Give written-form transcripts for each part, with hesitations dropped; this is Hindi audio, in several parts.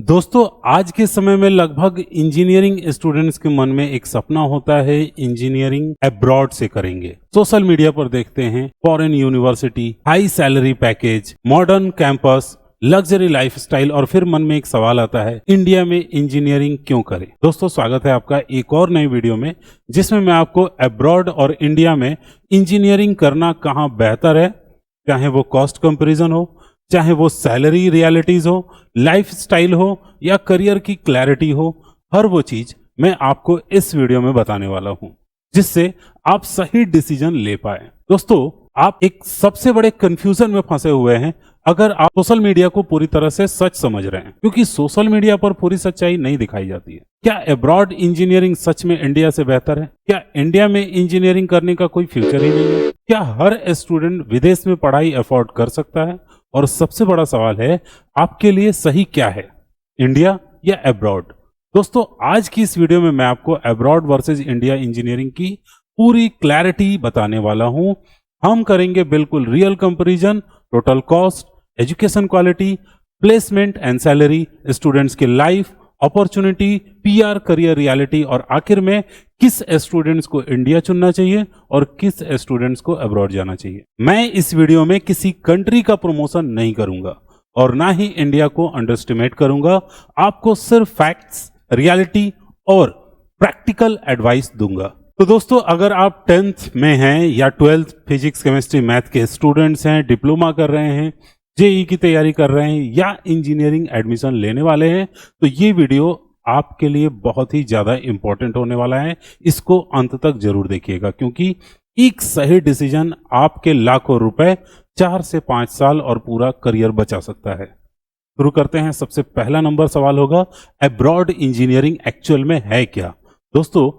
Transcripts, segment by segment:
दोस्तों, आज के समय में लगभग इंजीनियरिंग स्टूडेंट्स के मन में एक सपना होता है, इंजीनियरिंग अब्रॉड से करेंगे। सोशल मीडिया पर देखते हैं foreign university, high salary package, modern campus, luxury lifestyle, और फिर मन में एक सवाल आता है, इंडिया में इंजीनियरिंग क्यों करें। दोस्तों, स्वागत है आपका एक और नई वीडियो में, जिसमें मैं आपको अब्रॉड और इंडिया में इंजीनियरिंग करना कहाँ बेहतर है, चाहे वो कॉस्ट कंपैरिजन हो, चाहे वो सैलरी रियलिटीज हो, लाइफस्टाइल हो या करियर की क्लैरिटी हो, हर वो चीज मैं आपको इस वीडियो में बताने वाला हूं, जिससे आप सही डिसीजन ले पाए। दोस्तों, आप एक सबसे बड़े कंफ्यूजन में फंसे हुए हैं अगर आप सोशल मीडिया को पूरी तरह से सच समझ रहे हैं, क्योंकि सोशल मीडिया पर पूरी सच्चाई नहीं दिखाई जाती है। क्या अब्रॉड इंजीनियरिंग सच में इंडिया से बेहतर है? क्या इंडिया में इंजीनियरिंग करने का कोई फ्यूचर ही नहीं है? क्या हर स्टूडेंट विदेश में पढ़ाई अफोर्ड कर सकता है? और सबसे बड़ा सवाल है, आपके लिए सही क्या है, इंडिया या अब्रॉड? दोस्तों, आज की इस वीडियो में मैं आपको अब्रॉड वर्सेस इंडिया इंजीनियरिंग की पूरी क्लैरिटी बताने वाला हूं। हम करेंगे बिल्कुल real comparison, total cost, education quality, placement and salary, students की life, opportunity, PR, career reality, और आखिर में किस स्टूडेंट्स को इंडिया चुनना चाहिए और किस स्टूडेंट्स को अब्रॉड जाना चाहिए। मैं इस वीडियो में किसी कंट्री का प्रमोशन नहीं करूंगा और ना ही इंडिया को अंडरएस्टिमेट करूंगा। आपको सिर्फ फैक्ट्स, रियलिटी और प्रैक्टिकल एडवाइस दूंगा। तो दोस्तों, अगर आप 10th में हैं या 12th फिजिक्स, केमिस्ट्री, मैथ के स्टूडेंट्स हैं, डिप्लोमा कर रहे हैं, जेई की तैयारी कर रहे हैं या इंजीनियरिंग एडमिशन लेने वाले हैं, तो ये वीडियो आपके लिए बहुत ही ज्यादा इंपॉर्टेंट होने वाला है। इसको अंत तक जरूर देखिएगा, क्योंकि एक सही डिसीजन आपके लाखों रुपए, 4 से 5 साल और पूरा करियर बचा सकता है। शुरू करते हैं। सबसे पहला नंबर सवाल होगा, अब्रॉड इंजीनियरिंग एक्चुअल में है क्या? दोस्तों,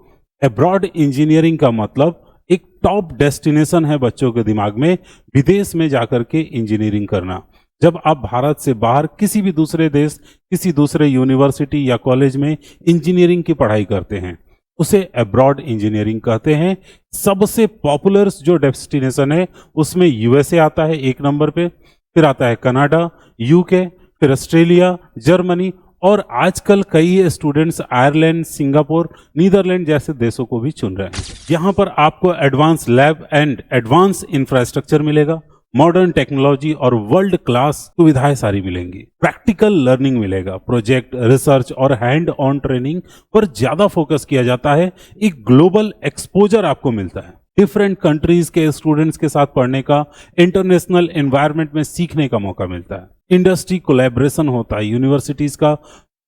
अब्रॉड इंजीनियरिंग का मतलब एक टॉप डेस्टिनेशन है बच्चों के दिमाग में, विदेश में जाकर के इंजीनियरिंग करना। जब आप भारत से बाहर किसी भी दूसरे देश, किसी दूसरे यूनिवर्सिटी या कॉलेज में इंजीनियरिंग की पढ़ाई करते हैं, उसे अब्रॉड इंजीनियरिंग कहते हैं। सबसे पॉपुलर जो डेस्टिनेशन है उसमें यूएसए आता है 1 नंबर पे, फिर आता है कनाडा, यूके, फिर ऑस्ट्रेलिया, जर्मनी, और आजकल कई स्टूडेंट्स आयरलैंड, सिंगापुर, नीदरलैंड जैसे देशों को भी चुन रहे हैं। यहाँ पर आपको advance lab and advance infrastructure मिलेगा, मॉडर्न टेक्नोलॉजी और वर्ल्ड क्लास सुविधाएं सारी मिलेंगी। प्रैक्टिकल लर्निंग मिलेगा, प्रोजेक्ट, रिसर्च और हैंड ऑन ट्रेनिंग पर ज्यादा फोकस किया जाता है। एक ग्लोबल एक्सपोजर आपको मिलता है, डिफरेंट कंट्रीज के स्टूडेंट्स के साथ पढ़ने का, इंटरनेशनल एनवायरनमेंट में सीखने का मौका मिलता है। इंडस्ट्री कोलैबोरेशन होता है, यूनिवर्सिटीज का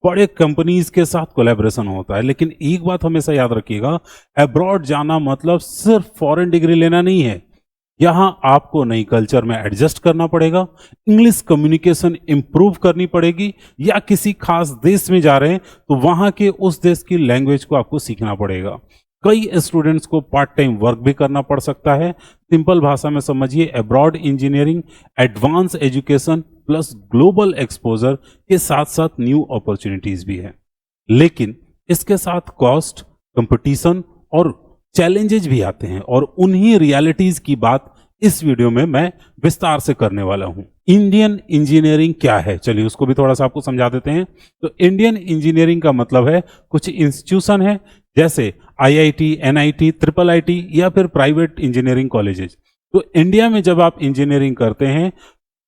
बड़े कंपनीज के साथ कोलैबोरेशन होता है। लेकिन एक बात हमेशा याद रखिएगा, अब्रॉड जाना मतलब सिर्फ फॉरेन डिग्री लेना नहीं है। यहां आपको नई कल्चर में एडजस्ट करना पड़ेगा, इंग्लिश कम्युनिकेशन इंप्रूव करनी पड़ेगी, या किसी खास देश में जा रहे हैं तो वहां के उस देश की लैंग्वेज को आपको सीखना पड़ेगा। कई स्टूडेंट्स को पार्ट टाइम वर्क भी करना पड़ सकता है। सिंपल भाषा में समझिए, abroad engineering advance education plus global exposure के साथ साथ न्यू अपॉर्चुनिटीज भी है। लेकिन इसके साथ कॉस्ट, कंपटीशन और चैलेंजेस भी आते हैं, और उन्हीं रियलिटीज की बात इस वीडियो में मैं विस्तार से करने वाला हूं। इंडियन इंजीनियरिंग क्या है, चलिए उसको भी थोड़ा सा आपको समझा देते हैं। तो इंडियन इंजीनियरिंग का मतलब है, कुछ इंस्टीट्यूशन है जैसे आईआईटी, एनआईटी, ट्रिपल आईटी या फिर प्राइवेट इंजीनियरिंग कॉलेजेस। तो इंडिया में जब आप इंजीनियरिंग करते हैं,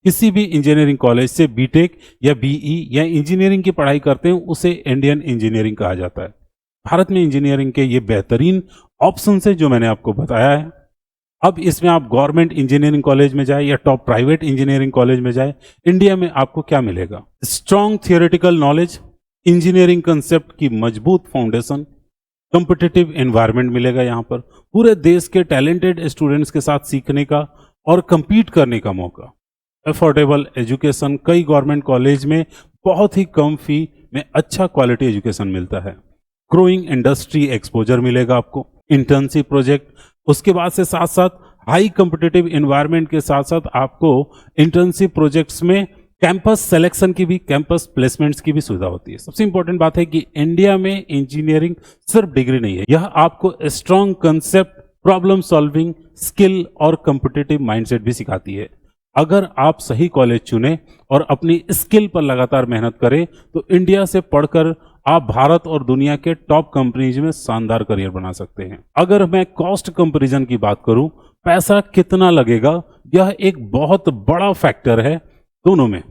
किसी भी इंजीनियरिंग कॉलेज से बीटेक या बीई या इंजीनियरिंग की पढ़ाई करते हैं, उसे इंडियन इंजीनियरिंग कहा जाता है। भारत में इंजीनियरिंग के ये बेहतरीन ऑप्शन है जो मैंने आपको बताया है। अब इसमें आप गवर्नमेंट इंजीनियरिंग कॉलेज में जाए या टॉप प्राइवेट इंजीनियरिंग कॉलेज में जाए, इंडिया में आपको क्या मिलेगा? Strong theoretical knowledge, engineering concept की मजबूत फाउंडेशन, कॉम्पिटिटिव एनवायरनमेंट मिलेगा। यहाँ पर पूरे देश के टैलेंटेड स्टूडेंट्स के साथ सीखने का और compete करने का मौका, अफोर्डेबल एजुकेशन, कई गवर्नमेंट कॉलेज में बहुत ही कम फी में अच्छा क्वालिटी एजुकेशन मिलता है। ग्रोइंग इंडस्ट्री एक्सपोजर मिलेगा आपको, इंटर्नशिप प्रोजेक्ट, उसके बाद से साथ साथ हाई कॉम्पिटिटिव एनवायरनमेंट के साथ साथ आपको इंटर्नशिप प्रोजेक्ट्स में कैंपस सिलेक्शन की भी, कैंपस प्लेसमेंट्स की भी सुविधा होती है। सबसे इंपॉर्टेंट बात है कि इंडिया में इंजीनियरिंग सिर्फ डिग्री नहीं है, यह आपको strong concept, problem solving skill और कॉम्पिटिटिव माइंडसेट भी सिखाती है। अगर आप सही कॉलेज चुने और अपनी स्किल पर लगातार मेहनत करें तो इंडिया से पढ़कर आप भारत और दुनिया के टॉप कंपनीज में शानदार करियर बना सकते हैं। अगर मैं कॉस्ट कंपैरिजन की बात करूं, पैसा कितना लगेगा, यह एक बहुत बड़ा फैक्टर है दोनों में।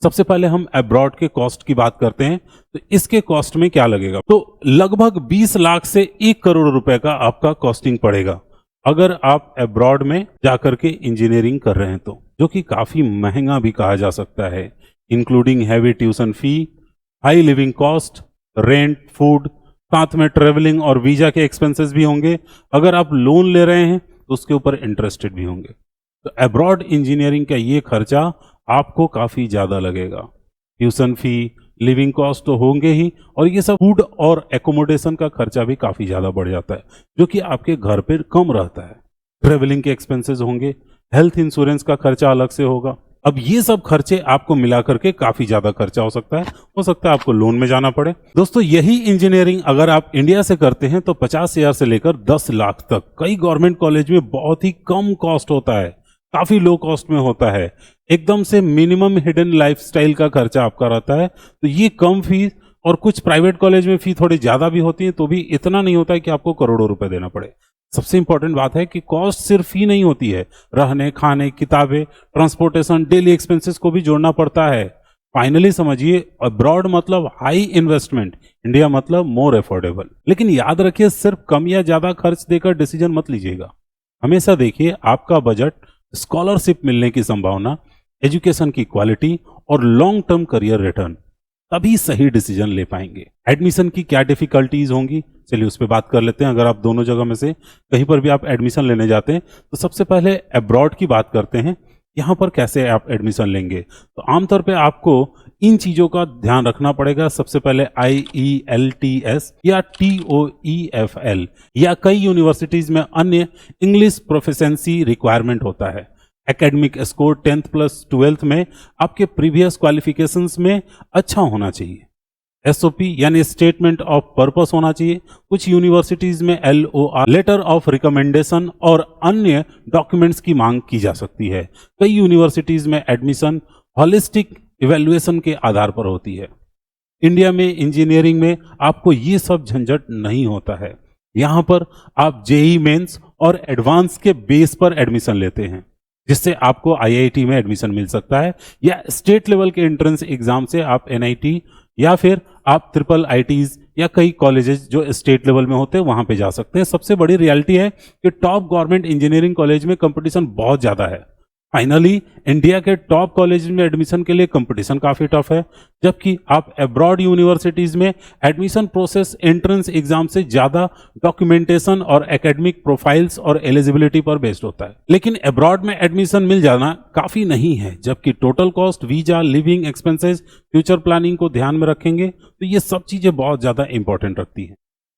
सबसे पहले हम अब्रॉड के कॉस्ट की बात करते हैं, तो इसके कॉस्ट में क्या लगेगा, तो लगभग 20 लाख से 1 करोड़ रुपए का आपका कॉस्टिंग पड़ेगा अगर आप अब्रॉड में जाकर के इंजीनियरिंग कर रहे हैं तो, जो कि काफी महंगा भी कहा जा सकता है, including heavy tuition fee, high living cost, rent, food, साथ में ट्रेवलिंग और वीजा के एक्सपेंसेस भी होंगे। अगर आप लोन ले रहे हैं तो उसके ऊपर इंटरेस्टेड भी होंगे। तो अब्रॉड इंजीनियरिंग का ये खर्चा आपको काफी ज्यादा लगेगा। ट्यूशन फी, लिविंग कॉस्ट तो होंगे ही, और ये सब फूड और एकोमोडेशन का खर्चा भी काफी ज्यादा बढ़ जाता है, जो कि आपके घर पे कम रहता है। ट्रेवलिंग के एक्सपेंसेस होंगे, हेल्थ इंश्योरेंस का खर्चा अलग से होगा। अब ये सब खर्चे आपको मिला करके काफी ज्यादा खर्चा हो सकता है आपको लोन में जाना पड़े। दोस्तों, यही इंजीनियरिंग अगर आप इंडिया से करते हैं तो 50,000 से लेकर 10 लाख तक कई गवर्नमेंट कॉलेज में बहुत ही कम कॉस्ट होता है, काफी लो कॉस्ट में होता है। एकदम से मिनिमम हिडन लाइफस्टाइल का खर्चा आपका रहता है। तो ये कम फीस, और कुछ प्राइवेट कॉलेज में फी थोड़ी ज्यादा भी होती है, तो भी इतना नहीं होता है कि आपको करोड़ों रुपए देना पड़े। सबसे इंपॉर्टेंट बात है कि कॉस्ट सिर्फ फी नहीं होती है, रहने, खाने, किताबें, ट्रांसपोर्टेशन, डेली एक्सपेंसेस को भी जोड़ना पड़ता है। फाइनली समझिए, अब्रॉड मतलब हाई इन्वेस्टमेंट, इंडिया मतलब मोर अफोर्डेबल। लेकिन याद रखिए, सिर्फ कम या ज्यादा खर्च देकर डिसीजन मत लीजिएगा। हमेशा देखिए आपका बजट, स्कॉलरशिप मिलने की संभावना, एजुकेशन की क्वालिटी और लॉन्ग टर्म करियर रिटर्न, तभी सही डिसीजन ले पाएंगे। एडमिशन की क्या डिफिकल्टीज होंगी, चलिए उस पर बात कर लेते हैं। अगर आप दोनों जगह में से कहीं पर भी आप एडमिशन लेने जाते हैं तो सबसे पहले अब्रॉड की बात करते हैं। यहाँ पर कैसे आप एडमिशन लेंगे, तो आमतौर पे आपको इन चीजों का ध्यान रखना पड़ेगा। सबसे पहले IELTS या TOEFL या कई यूनिवर्सिटीज में अन्य इंग्लिश प्रोफिशिएंसी रिक्वायरमेंट होता है। Academic score 10th plus 12th में आपके प्रीवियस क्वालिफिकेशंस में अच्छा होना चाहिए। SOP यानी स्टेटमेंट ऑफ पर्पस होना चाहिए। कुछ यूनिवर्सिटीज में LOR लेटर ऑफ रिकमेंडेशन और अन्य डॉक्यूमेंट्स की मांग की जा सकती है। कई यूनिवर्सिटीज में एडमिशन होलिस्टिक इवैल्यूएशन के आधार पर होती है। इंडिया में इंजीनियरिंग में आपको ये सब झंझट नहीं होता है। यहाँ पर आप JEE मेंस और एडवांस के बेस पर एडमिशन लेते हैं, जिससे आपको IIT में एडमिशन मिल सकता है, या स्टेट लेवल के एंट्रेंस एग्जाम से आप NIT या फिर आप ट्रिपल IITs या कई कॉलेजेस जो स्टेट लेवल में होते हैं वहां पे जा सकते हैं। सबसे बड़ी रियलिटी है कि टॉप गवर्नमेंट इंजीनियरिंग कॉलेज में कंपटीशन बहुत ज्यादा है। फाइनली इंडिया के टॉप कॉलेज में एडमिशन के लिए कंपटीशन काफी टफ है, जबकि आप अब्रॉड यूनिवर्सिटीज में एडमिशन प्रोसेस एंट्रेंस एग्जाम से ज्यादा डॉक्यूमेंटेशन और एकेडमिक प्रोफाइल्स और एलिजिबिलिटी पर बेस्ड होता है। लेकिन अब्रॉड में एडमिशन मिल जाना काफी नहीं है, जबकि total cost, visa, living expenses, future planning को ध्यान में रखेंगे तो ये सब चीजें बहुत ज्यादा इंपॉर्टेंट रखती है,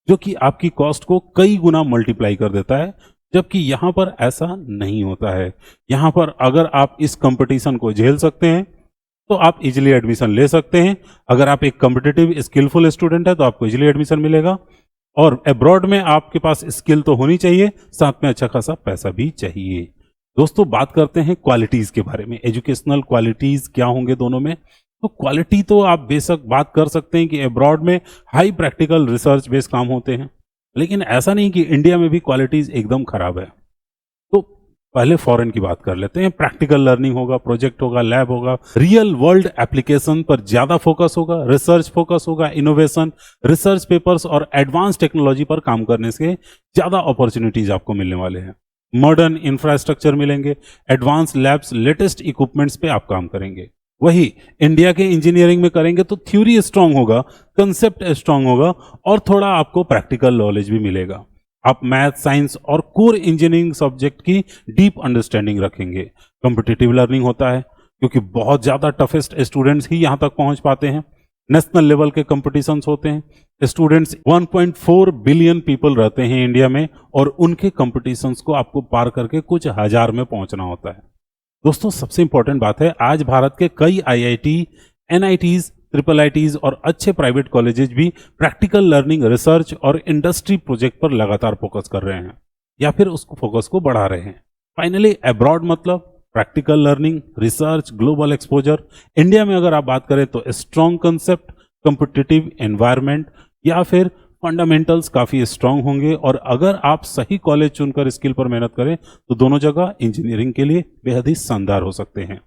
जो कि आपकी कॉस्ट को कई गुना मल्टीप्लाई कर देता है। जबकि यहां पर ऐसा नहीं होता है। यहां पर अगर आप इस कंपटीशन को झेल सकते हैं तो आप इजीली एडमिशन ले सकते हैं। अगर आप एक कॉम्पिटिटिव स्किलफुल स्टूडेंट है तो आपको इजीली एडमिशन मिलेगा। और अब्रॉड में आपके पास स्किल तो होनी चाहिए, साथ में अच्छा खासा पैसा भी चाहिए। दोस्तों, बात करते हैं क्वालिटीज के बारे में। एजुकेशनल क्वालिटीज क्या होंगे दोनों में, तो क्वालिटी तो आप बेशक बात कर सकते हैं कि अब्रॉड में हाई प्रैक्टिकल रिसर्च बेस्ड काम होते हैं, लेकिन ऐसा नहीं कि इंडिया में भी क्वालिटीज एकदम खराब है। तो पहले फॉरेन की बात कर लेते हैं। प्रैक्टिकल लर्निंग होगा, प्रोजेक्ट होगा, लैब होगा, रियल वर्ल्ड एप्लीकेशन पर ज्यादा फोकस होगा, रिसर्च फोकस होगा, इनोवेशन, रिसर्च पेपर्स और एडवांस टेक्नोलॉजी पर काम करने से ज्यादा अपॉर्चुनिटीज आपको मिलने वाले हैं। मॉडर्न इंफ्रास्ट्रक्चर मिलेंगे, एडवांस लैब्स, लेटेस्ट इक्विपमेंट्स पे आप काम करेंगे। वही इंडिया के इंजीनियरिंग में करेंगे तो थ्योरी स्ट्रांग होगा, कंसेप्ट स्ट्रांग होगा और थोड़ा आपको प्रैक्टिकल नॉलेज भी मिलेगा। आप मैथ, साइंस और कोर इंजीनियरिंग सब्जेक्ट की डीप अंडरस्टैंडिंग रखेंगे। कॉम्पिटिटिव लर्निंग होता है क्योंकि बहुत ज्यादा टफेस्ट स्टूडेंट्स ही यहां तक पहुंच पाते हैं। नेशनल लेवल के कंपटीशंस होते हैं। स्टूडेंट्स 1.4 बिलियन पीपल रहते हैं इंडिया में, और उनके कंपटीशंस को आपको पार करके कुछ हजार में पहुंचना होता है। दोस्तों, सबसे इंपॉर्टेंट बात है, आज भारत के कई IIT, NITs, ट्रिपल IITs और अच्छे प्राइवेट कॉलेजेस भी प्रैक्टिकल लर्निंग, रिसर्च और इंडस्ट्री प्रोजेक्ट पर लगातार फोकस कर रहे हैं या फिर उस फोकस को बढ़ा रहे हैं। फाइनली अब्रॉड मतलब practical learning, research, global exposure. India में अगर आप बात करें तो स्ट्रॉन्ग कंसेप्ट, कॉम्पिटिटिव एनवायरनमेंट या फिर फंडामेंटल्स काफ़ी स्ट्रांग होंगे। और अगर आप सही कॉलेज चुनकर स्किल पर मेहनत करें तो दोनों जगह इंजीनियरिंग के लिए बेहद ही शानदार हो सकते हैं।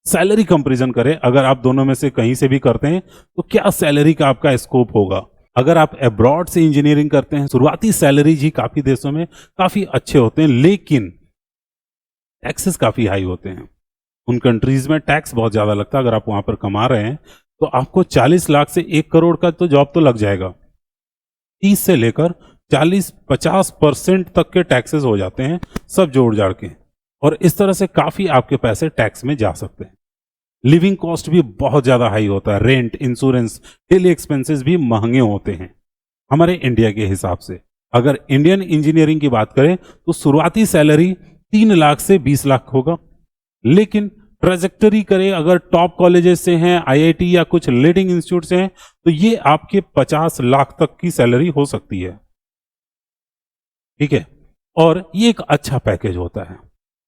सैलरी कंपैरिजन करें, अगर आप दोनों में से कहीं से भी करते हैं तो क्या सैलरी का आपका स्कोप होगा। अगर आप अब्रॉड से इंजीनियरिंग करते हैं, शुरुआती सैलरीज ही काफ़ी देशों में काफ़ी अच्छे होते हैं, लेकिन टैक्सेस काफ़ी हाई होते हैं। उन कंट्रीज में टैक्स बहुत ज़्यादा लगता है। अगर आप वहाँ पर कमा रहे हैं तो आपको 40 लाख से 1 करोड़ का तो जॉब तो लग जाएगा। 30 से लेकर 40-50% तक के टैक्सेस हो जाते हैं सब जोड़ जाड़ के, और इस तरह से काफ़ी आपके पैसे टैक्स में जा सकते हैं। लिविंग कॉस्ट भी बहुत ज़्यादा हाई होता है, रेंट, इंश्योरेंस, डेली एक्सपेंसेस भी महंगे होते हैं हमारे इंडिया के हिसाब से। अगर इंडियन इंजीनियरिंग की बात करें तो शुरुआती सैलरी 3 लाख से 20 लाख होगा, लेकिन ट्रेजेक्टरी करें अगर टॉप कॉलेजेस से हैं, आईआईटी या कुछ लीडिंग इंस्टीट्यूट से हैं, तो ये आपके 50 लाख तक की सैलरी हो सकती है। ठीक है, और ये एक अच्छा पैकेज होता है।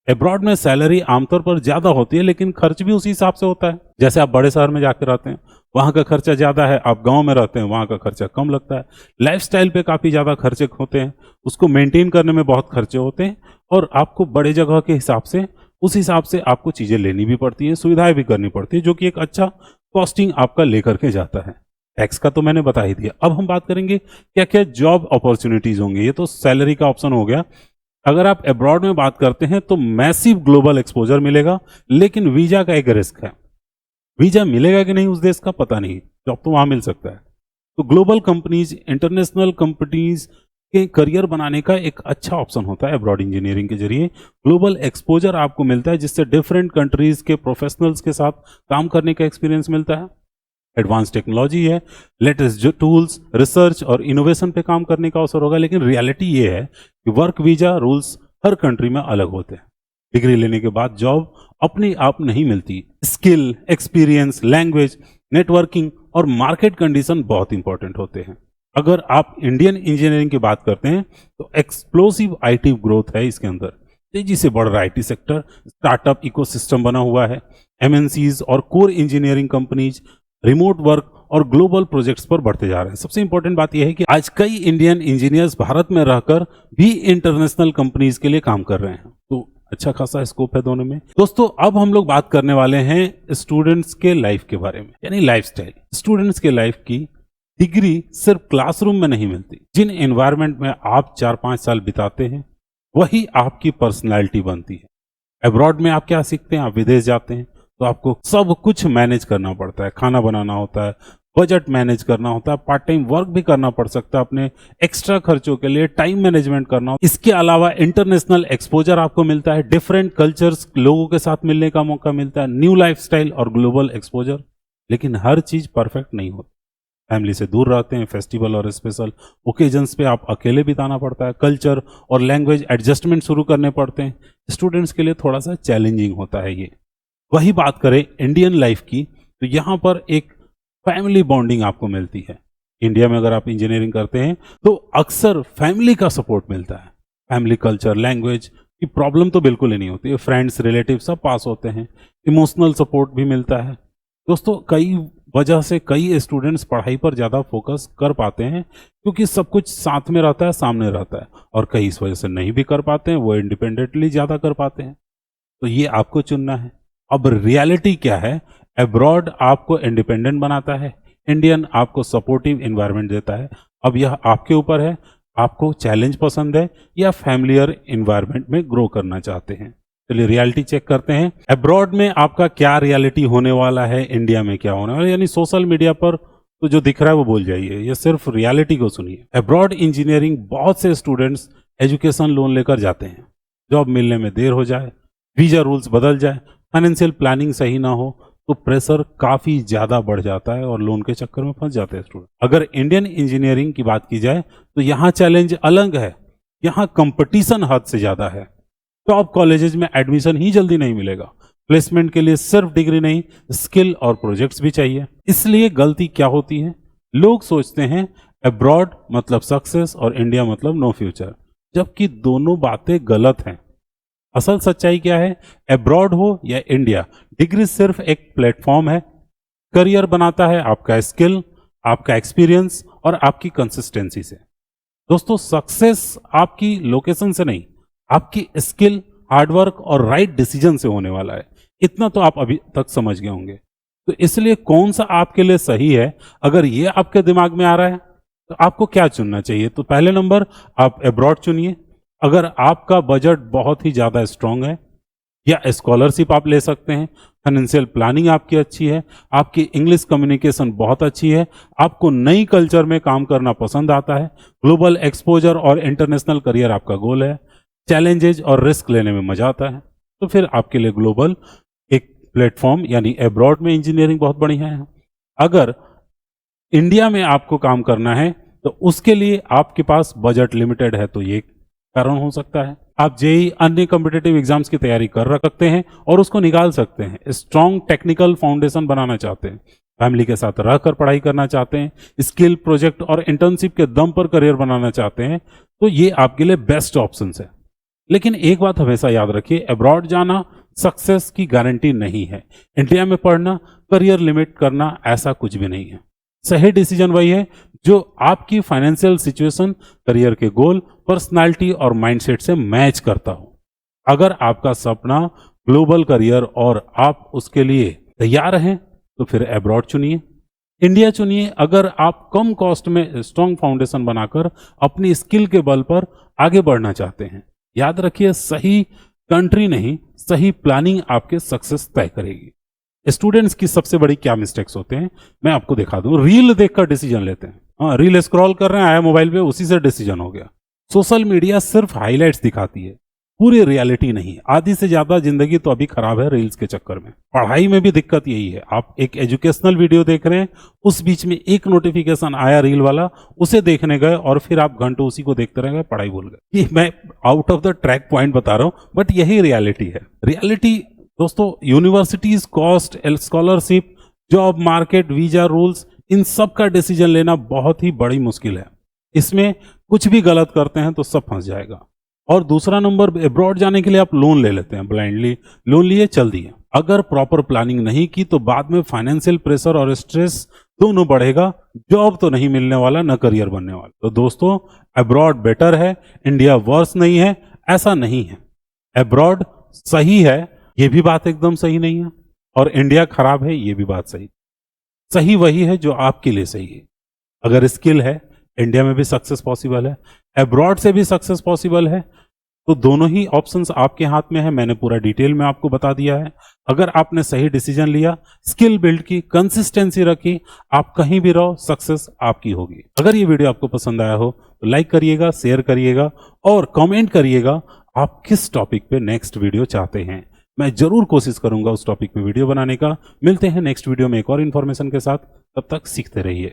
अब्रॉड में सैलरी आमतौर पर ज्यादा होती है, लेकिन खर्च भी उसी हिसाब से होता है। जैसे आप बड़े शहर में जाकर रहते हैं, वहां का खर्चा ज्यादा है, आप गांव में रहते हैं, वहां का खर्चा कम लगता है। लाइफस्टाइल पे काफी ज्यादा खर्चे होते हैं, उसको मेंटेन करने में बहुत खर्चे होते हैं, और आपको बड़े जगह के हिसाब से उस हिसाब से आपको चीजें लेनी भी पड़ती हैं, सुविधाएं भी करनी पड़ती है, जो कि एक अच्छा कॉस्टिंग आपका लेकर के जाता है। टैक्स का तो मैंने बता ही दिया। अब हम बात करेंगे क्या क्या जॉब अपॉर्चुनिटीज होंगे। ये तो सैलरी का ऑप्शन हो गया। अगर आप अब्रॉड में बात करते हैं तो मैसिव ग्लोबल एक्सपोजर मिलेगा, लेकिन वीजा का एक रिस्क है। वीजा मिलेगा कि नहीं उस देश का पता नहीं, जॉब तो वहां मिल सकता है। तो ग्लोबल कंपनीज, इंटरनेशनल कंपनीज के करियर बनाने का एक अच्छा ऑप्शन होता है अब्रॉड इंजीनियरिंग के जरिए। ग्लोबल एक्सपोजर आपको मिलता है, जिससे डिफरेंट कंट्रीज के प्रोफेशनल्स के साथ काम करने का एक्सपीरियंस मिलता है। एडवांस टेक्नोलॉजी है, लेटेस्ट जो टूल्स, रिसर्च और इनोवेशन पे काम करने का अवसर होगा। लेकिन रियलिटी ये है कि वर्क वीजा रूल्स हर कंट्री में अलग होते हैं। डिग्री लेने के बाद जॉब अपने आप नहीं मिलती। स्किल, एक्सपीरियंस, लैंग्वेज, नेटवर्किंग और मार्केट कंडीशन बहुत इंपॉर्टेंट होते हैं। अगर आप इंडियन इंजीनियरिंग की बात करते हैं तो एक्सप्लोसिव आईटी ग्रोथ है इसके अंदर। तेजी से बढ़ रहा आईटी सेक्टर, स्टार्टअप इकोसिस्टम बना हुआ है। एमएनसीज और core engineering companies remote work और ग्लोबल प्रोजेक्ट्स पर बढ़ते जा रहे हैं। सबसे इंपॉर्टेंट बात यह है कि आज कई इंडियन इंजीनियर्स भारत में रहकर भी इंटरनेशनल कंपनीज के लिए काम कर रहे हैं, तो अच्छा खासा स्कोप है दोनों में। दोस्तों, अब हम लोग बात करने वाले हैं स्टूडेंट्स के लाइफ के बारे में, यानी लाइफस्टाइल। स्टूडेंट्स के लाइफ की डिग्री सिर्फ क्लासरूम में नहीं मिलती। जिन एनवायरनमेंट में आप 4-5 साल बिताते हैं वही आपकी पर्सनैलिटी बनती है। अब्रॉड में आप क्या सीखते हैं, आप विदेश जाते हैं तो आपको सब कुछ मैनेज करना पड़ता है। खाना बनाना होता है, बजट मैनेज करना होता है, पार्ट टाइम वर्क भी करना पड़ सकता है, अपने एक्स्ट्रा खर्चों के लिए टाइम मैनेजमेंट करना हो। इसके अलावा इंटरनेशनल एक्सपोजर आपको मिलता है, डिफरेंट कल्चर्स, लोगों के साथ मिलने का मौका मिलता है, न्यू लाइफस्टाइल और ग्लोबल एक्सपोजर। लेकिन हर चीज परफेक्ट नहीं होती। फैमिली से दूर रहते हैं, फेस्टिवल और स्पेशल ओकेजन्स पे आप अकेले बिताना पड़ता है, कल्चर और लैंग्वेज एडजस्टमेंट शुरू करने पड़ते हैं। स्टूडेंट्स के लिए थोड़ा सा चैलेंजिंग होता है ये। वही बात करें इंडियन लाइफ की तो यहाँ पर एक फैमिली बॉन्डिंग आपको मिलती है। इंडिया में अगर आप इंजीनियरिंग करते हैं तो अक्सर फैमिली का सपोर्ट मिलता है। फैमिली कल्चर, लैंग्वेज की प्रॉब्लम तो बिल्कुल ही नहीं होती। फ्रेंड्स, रिलेटिव सब पास होते हैं। इमोशनल सपोर्ट भी मिलता है। दोस्तों, कई वजह से कई स्टूडेंट्स पढ़ाई पर ज़्यादा फोकस कर पाते हैं क्योंकि सब कुछ साथ में रहता है, सामने रहता है, और कई इस वजह से नहीं भी कर पाते हैं, वो इंडिपेंडेंटली ज़्यादा कर पाते हैं। तो ये आपको चुनना है। अब रियलिटी क्या है, अब्रॉड आपको इंडिपेंडेंट बनाता है, इंडियन आपको सपोर्टिव एनवायरनमेंट देता है। अब यह आपके ऊपर है, आपको चैलेंज पसंद है या फैमिलियर एनवायरनमेंट में ग्रो करना चाहते हैं। चलिए रियलिटी चेक करते हैं। अब्रॉड में आपका क्या रियलिटी होने वाला है, इंडिया में क्या होने वाला है। यानी सोशल मीडिया पर तो जो दिख रहा है वो भूल जाइए, ये सिर्फ रियलिटी को सुनिए। अब्रॉड इंजीनियरिंग बहुत से स्टूडेंट्स एजुकेशन लोन लेकर जाते हैं। जॉब मिलने में देर हो जाए, वीजा रूल्स बदल जाए, फाइनेंशियल प्लानिंग सही ना हो तो प्रेशर काफी ज्यादा बढ़ जाता है और लोन के चक्कर में फंस जाते हैं स्टूडेंट। अगर इंडियन इंजीनियरिंग की बात की जाए तो यहाँ चैलेंज अलग है। यहाँ कंपटीशन हद से ज्यादा है। टॉप कॉलेजेस में एडमिशन ही जल्दी नहीं मिलेगा। प्लेसमेंट के लिए सिर्फ डिग्री नहीं, स्किल और प्रोजेक्ट्स भी चाहिए। इसलिए गलती क्या होती है, लोग सोचते हैं अब्रॉड मतलब सक्सेस और इंडिया मतलब नो फ्यूचर, जबकि दोनों बातें गलत हैं। असल सच्चाई क्या है, अब्रॉड हो या इंडिया, डिग्री सिर्फ एक प्लेटफॉर्म है। करियर बनाता है आपका स्किल, आपका एक्सपीरियंस और आपकी कंसिस्टेंसी से। दोस्तों, सक्सेस आपकी लोकेशन से नहीं, आपकी स्किल, हार्डवर्क और राइट डिसीजन से होने वाला है। इतना तो आप अभी तक समझ गए होंगे। तो इसलिए कौन सा आपके लिए सही है, अगर ये आपके दिमाग में आ रहा है तो आपको क्या चुनना चाहिए? तो पहले नंबर, आप अब्रॉड चुनिए। अगर आपका बजट बहुत ही ज्यादा स्ट्रांग है, या स्कॉलरशिप आप ले सकते हैं, फाइनेंशियल प्लानिंग आपकी अच्छी है, आपकी इंग्लिश कम्युनिकेशन बहुत अच्छी है, आपको नई कल्चर में काम करना पसंद आता है, ग्लोबल एक्सपोजर और इंटरनेशनल करियर आपका गोल है, चैलेंजेज और रिस्क लेने में मजा आता है, तो फिर आपके लिए ग्लोबल एक प्लेटफॉर्म यानी अब्रॉड में इंजीनियरिंग बहुत बढ़िया है। अगर इंडिया में आपको काम करना है तो उसके लिए आपके पास बजट लिमिटेड है, तो ये कारण हो सकता है। आप जेई अन्य कॉम्पिटिटिव एग्जाम्स की तैयारी कर सकते हैं और उसको निकाल सकते हैं। स्ट्रॉन्ग टेक्निकल फाउंडेशन बनाना चाहते हैं, फैमिली के साथ रहकर पढ़ाई करना चाहते हैं, स्किल प्रोजेक्ट और इंटर्नशिप के दम पर करियर बनाना चाहते हैं, तो ये आपके लिए बेस्ट ऑप्शन है। लेकिन एक बात हमेशा याद रखिए, अब्रॉड जाना सक्सेस की गारंटी नहीं है। इंडिया में पढ़ना, करियर लिमिट करना, ऐसा कुछ भी नहीं है। सही डिसीजन वही है जो आपकी फाइनेंशियल सिचुएशन, करियर के गोल, पर्सनालिटी और माइंडसेट से मैच करता हो। अगर आपका सपना ग्लोबल करियर और आप उसके लिए तैयार हैं तो फिर अब्रॉड चुनिए, इंडिया चुनिए। अगर आप कम कॉस्ट में स्ट्रॉन्ग फाउंडेशन बनाकर अपनी स्किल के बल पर आगे बढ़ना चाहते हैं, याद रखिए, सही कंट्री नहीं, सही प्लानिंग आपके सक्सेस तय करेगी। स्टूडेंट्स की सबसे बड़ी क्या मिस्टेक्स होते हैं, मैं आपको दिखा दूं। रील देखकर डिसीजन लेते हैं। हाँ, रील स्क्रॉल कर रहे हैं, आया मोबाइल पे, उसी से डिसीजन हो गया। सोशल मीडिया सिर्फ हाइलाइट्स दिखाती है, पूरी रियलिटी नहीं। आधी से ज्यादा जिंदगी तो अभी खराब है रील्स के चक्कर में। पढ़ाई में भी दिक्कत यही है, आप एक एजुकेशनल वीडियो देख रहे हैं, उस बीच में एक नोटिफिकेशन आया रील वाला, उसे देखने गए और फिर आप घंटों उसी को देखते रह गए, पढ़ाई भूल गए। ये मैं out of the track point बता रहा हूं, बट यही रियलिटी है। रियलिटी दोस्तों, universities, cost, scholarship, job market, visa rules, इन सब का डिसीजन लेना बहुत ही बड़ी मुश्किल है। इसमें कुछ भी गलत करते हैं तो सब फंस जाएगा। और दूसरा नंबर, अब्रॉड जाने के लिए आप लोन ले लेते हैं, ब्लाइंडली लोन लिए चल दिए। अगर प्रॉपर प्लानिंग नहीं की तो बाद में फाइनेंशियल प्रेशर और स्ट्रेस दोनों बढ़ेगा। जॉब तो नहीं मिलने वाला, न करियर बनने वाला। तो दोस्तों, अब्रॉड बेटर है, इंडिया वर्स नहीं है, ऐसा नहीं है। अब्रॉड सही है, ये भी बात एकदम सही नहीं है, और इंडिया खराब है, ये भी बात सही। सही वही है जो आपके लिए सही है। अगर स्किल है, इंडिया में भी सक्सेस पॉसिबल है, अब्रॉड से भी सक्सेस पॉसिबल है। तो दोनों ही ऑप्शंस आपके हाथ में है। मैंने पूरा डिटेल में आपको बता दिया है। अगर आपने सही डिसीजन लिया, स्किल बिल्ड की, कंसिस्टेंसी रखी, आप कहीं भी रहो, सक्सेस आपकी होगी। अगर ये वीडियो आपको पसंद आया हो तो लाइक करिएगा, शेयर करिएगा और कमेंट करिएगा आप किस टॉपिक पे नेक्स्ट वीडियो चाहते हैं। मैं जरूर कोशिश करूंगा उस टॉपिक पे वीडियो बनाने का। मिलते हैं नेक्स्ट वीडियो में एक और इन्फॉर्मेशन के साथ, तब तक सीखते रहिए।